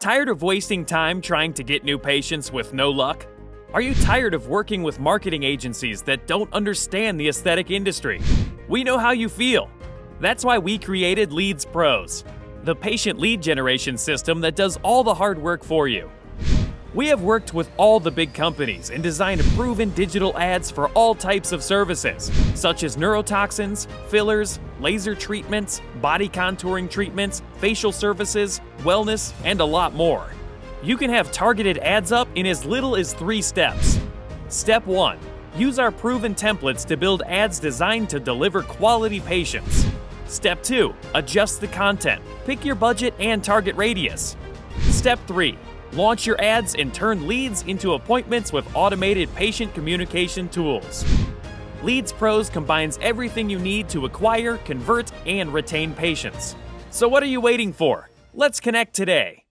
Tired of wasting time trying to get new patients with no luck? Are you tired of working with marketing agencies that don't understand the aesthetic industry? We know how you feel. That's why we created Leads Pros, the patient lead generation system that does all the hard work for you. We have worked with all the big companies and designed proven digital ads for all types of services, such as neurotoxins, fillers, laser treatments, body contouring treatments, facial services, wellness, and a lot more. You can have targeted ads up in as little as 3 steps. Step 1. Use our proven templates to build ads designed to deliver quality patients. Step 2. Adjust the content. Pick your budget and target radius. Step 3. Launch your ads and turn leads into appointments with automated patient communication tools. Leads Pros combines everything you need to acquire, convert, and retain patients. So what are you waiting for? Let's connect today.